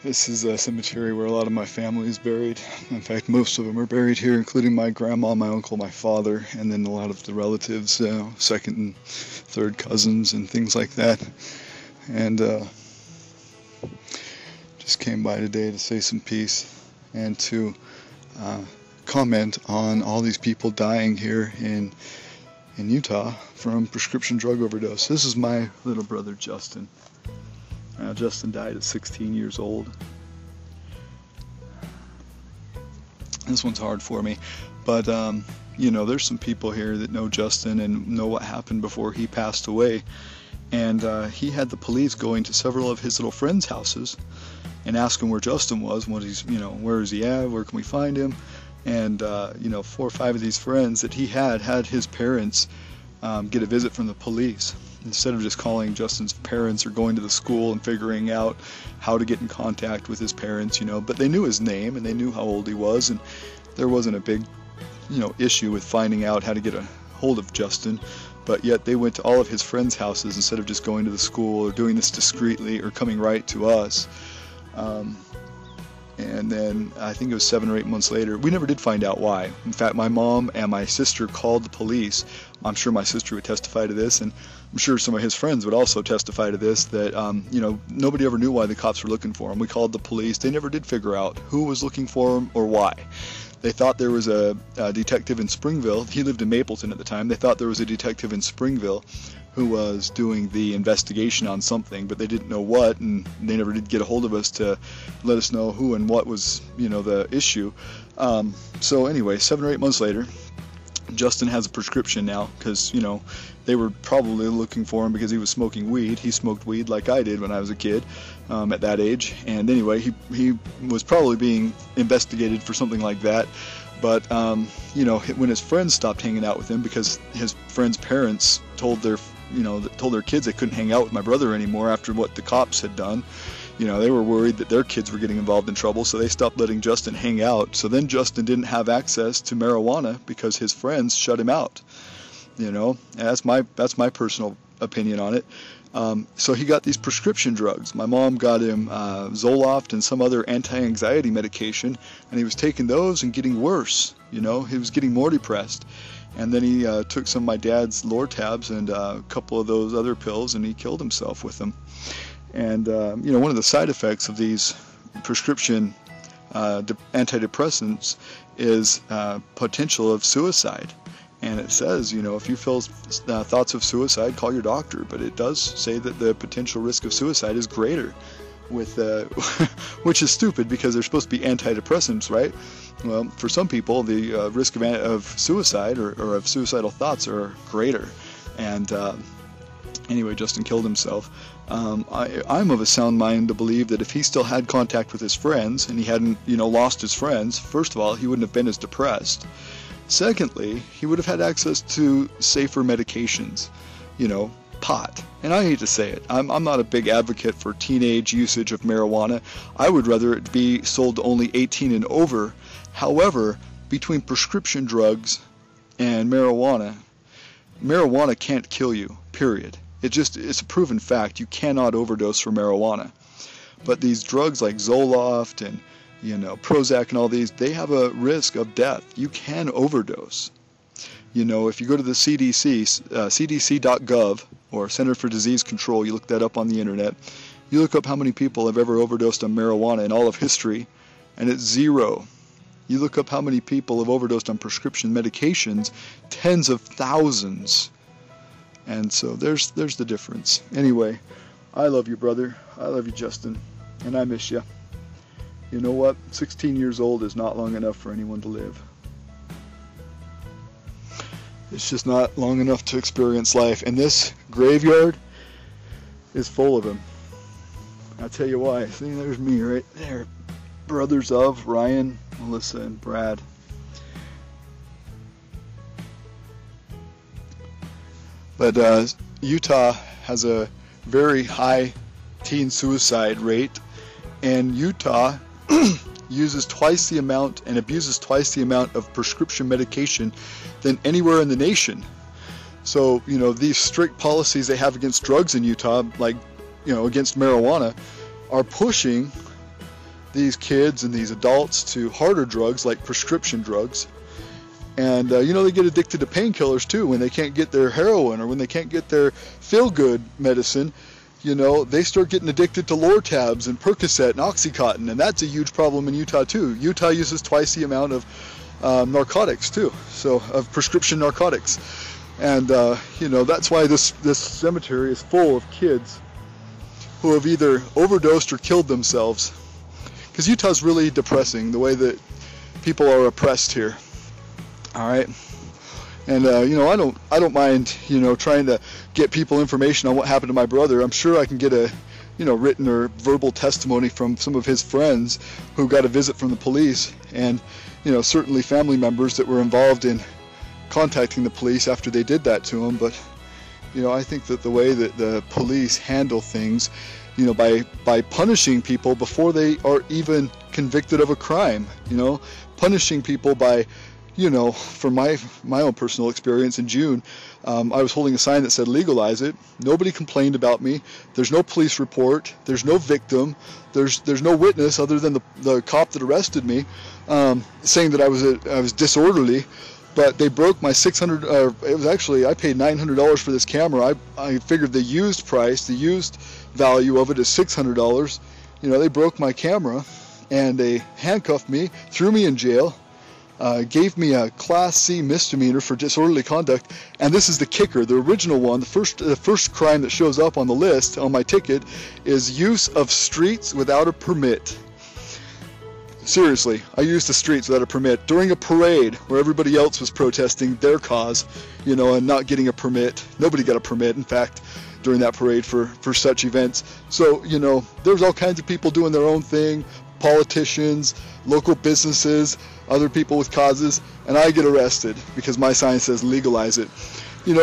This is a cemetery where a lot of my family is buried. In fact, most of them are buried here, including my grandma, my uncle, my father, and then a lot of the relatives, second and third cousins and things like that. And just came by today to say some peace and to comment on all these people dying here in Utah from prescription drug overdose. This is my little brother, Justin. Justin died at 16 years old. This one's hard for me, but you know, there's some people here that know Justin and know what happened before he passed away. And he had the police going to several of his little friends' houses and asking where Justin was, what he's, you know, where is he at, where can we find him? And you know, 4 or 5 of these friends that he had his parents get a visit from the police. Instead of just calling Justin's parents or going to the school and figuring out how to get in contact with his parents, you know, but they knew his name and they knew how old he was, and there wasn't a big, you know, issue with finding out how to get a hold of Justin. But yet they went to all of his friends' houses instead of just going to the school or doing this discreetly or coming right to us. And then I think it was 7 or 8 months later, we never did find out why. In fact, my mom and my sister called the police. I'm sure my sister would testify to this, and I'm sure some of his friends would also testify to this, that you know, nobody ever knew why the cops were looking for him. We called the police. They never did figure out who was looking for him or why. They thought there was a detective in Springville. He lived in Mapleton at the time. They thought there was a detective in Springville who was doing the investigation on something, but they didn't know what, and they never did get a hold of us to let us know who and what was, you know, the issue. So anyway, 7 or 8 months later, Justin has a prescription now, because, you know, they were probably looking for him because he was smoking weed. He smoked weed like I did when I was a kid, at that age. And anyway, he was probably being investigated for something like that. But you know, when his friends stopped hanging out with him because his friends' parents told their kids they couldn't hang out with my brother anymore after what the cops had done. You know, they were worried that their kids were getting involved in trouble, so they stopped letting Justin hang out. So then Justin didn't have access to marijuana because his friends shut him out. You know, and that's my personal opinion on it. So he got these prescription drugs. My mom got him Zoloft and some other anti-anxiety medication, and he was taking those and getting worse. You know, he was getting more depressed. And then he took some of my dad's Lortabs and a couple of those other pills, and he killed himself with them. And you know, one of the side effects of these prescription antidepressants is potential of suicide. And it says, you know, if you feel thoughts of suicide, call your doctor. But it does say that the potential risk of suicide is greater with, which is stupid because they're supposed to be antidepressants, right? Well, for some people, the risk of suicide or of suicidal thoughts are greater. And anyway, Justin killed himself. I'm of a sound mind to believe that if he still had contact with his friends and he hadn't, you know, lost his friends, first of all, he wouldn't have been as depressed. Secondly, he would have had access to safer medications, you know, pot. And I hate to say it, I'm not a big advocate for teenage usage of marijuana. I would rather it be sold to only 18 and over. However, between prescription drugs and marijuana can't kill you, period. It's a proven fact. You cannot overdose from marijuana. But these drugs like Zoloft and, you know, Prozac and all these, they have a risk of death. You can overdose. You know, if you go to the CDC, cdc.gov, or Center for Disease Control, you look that up on the internet, you look up how many people have ever overdosed on marijuana in all of history, and it's 0. You look up how many people have overdosed on prescription medications, tens of thousands. And so there's the difference. Anyway, I love you, brother. I love you, Justin. And I miss you. You know what? 16 years old is not long enough for anyone to live. It's just not long enough to experience life. And this graveyard is full of them. I'll tell you why. See, there's me right there. Brothers of Ryan, Melissa, and Brad. But Utah has a very high teen suicide rate. And Utah uses twice the amount and abuses twice the amount of prescription medication than anywhere in the nation. So, you know, these strict policies they have against drugs in Utah, like, you know, against marijuana, are pushing these kids and these adults to harder drugs like prescription drugs. And they get addicted to painkillers too when they can't get their heroin or when they can't get their feel-good medicine. They start getting addicted to Lortabs and Percocet and Oxycontin, and that's a huge problem in Utah too. Utah uses twice the amount of narcotics too, so of prescription narcotics. And that's why this cemetery is full of kids who have either overdosed or killed themselves. Because Utah's really depressing, the way that people are oppressed here. All right, and I don't mind trying to get people information on what happened to my brother. I'm sure I can get a written or verbal testimony from some of his friends who got a visit from the police, and certainly family members that were involved in contacting the police after they did that to him. But I think that the way that the police handle things, by punishing people before they are even convicted of a crime, punishing people by, from my own personal experience in June, I was holding a sign that said legalize it. Nobody complained about me. There's no police report. There's no victim. There's no witness other than the cop that arrested me, saying that I was disorderly. But they broke my $600. It was actually, I paid $900 for this camera. I figured the used price, the used value of it is $600. They broke my camera, and they handcuffed me, threw me in jail, gave me a Class C misdemeanor for disorderly conduct. And this is the kicker: the original one, the first crime that shows up on the list on my ticket is use of streets without a permit. Seriously, I used the streets without a permit during a parade where everybody else was protesting their cause, and not getting a permit. Nobody got a permit, in fact, during that parade for such events. So, there's all kinds of people doing their own thing, politicians, local businesses, other people with causes, and I get arrested because my sign says legalize it.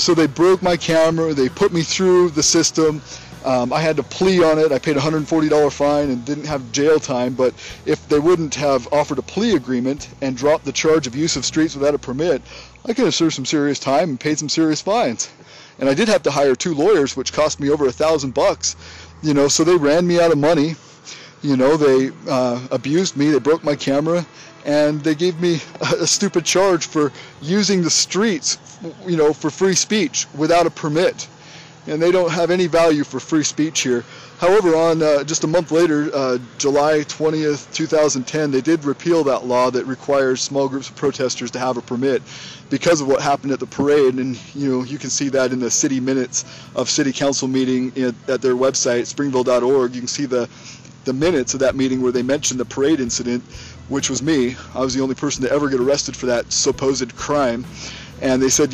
So they broke my camera, they put me through the system. I had to plea on it. I paid a $140 fine and didn't have jail time. But if they wouldn't have offered a plea agreement and dropped the charge of use of streets without a permit, I could have served some serious time and paid some serious fines. And I did have to hire 2 lawyers, which cost me over $1,000. So they ran me out of money. They abused me. They broke my camera, and they gave me a stupid charge for using the streets, for free speech without a permit. And they don't have any value for free speech here. However, on just a month later, July 20th, 2010, they did repeal that law that requires small groups of protesters to have a permit because of what happened at the parade. And you can see that in the city minutes of city council meeting at their website, springville.org. You can see the minutes of that meeting where they mentioned the parade incident, which was me. I was the only person to ever get arrested for that supposed crime. And they said,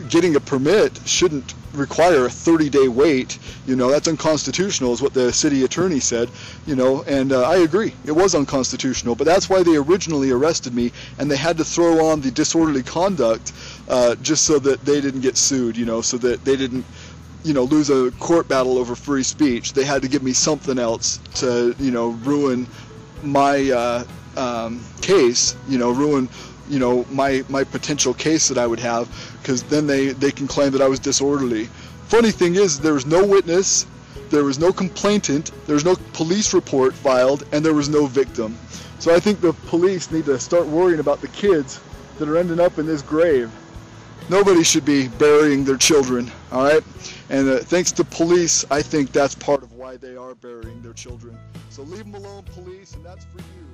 getting a permit shouldn't require a 30-day wait. That's unconstitutional, is what the city attorney said. And I agree, it was unconstitutional. But that's why they originally arrested me, and they had to throw on the disorderly conduct just so that they didn't get sued. So that they didn't, lose a court battle over free speech. They had to give me something else to, ruin my case. Ruin my potential case that I would have, because then they can claim that I was disorderly. Funny thing is, there was no witness, there was no complainant, there was no police report filed, and there was no victim. So I think the police need to start worrying about the kids that are ending up in this grave. Nobody should be burying their children, all right? And thanks to police, I think that's part of why they are burying their children. So leave them alone, police, and that's for you.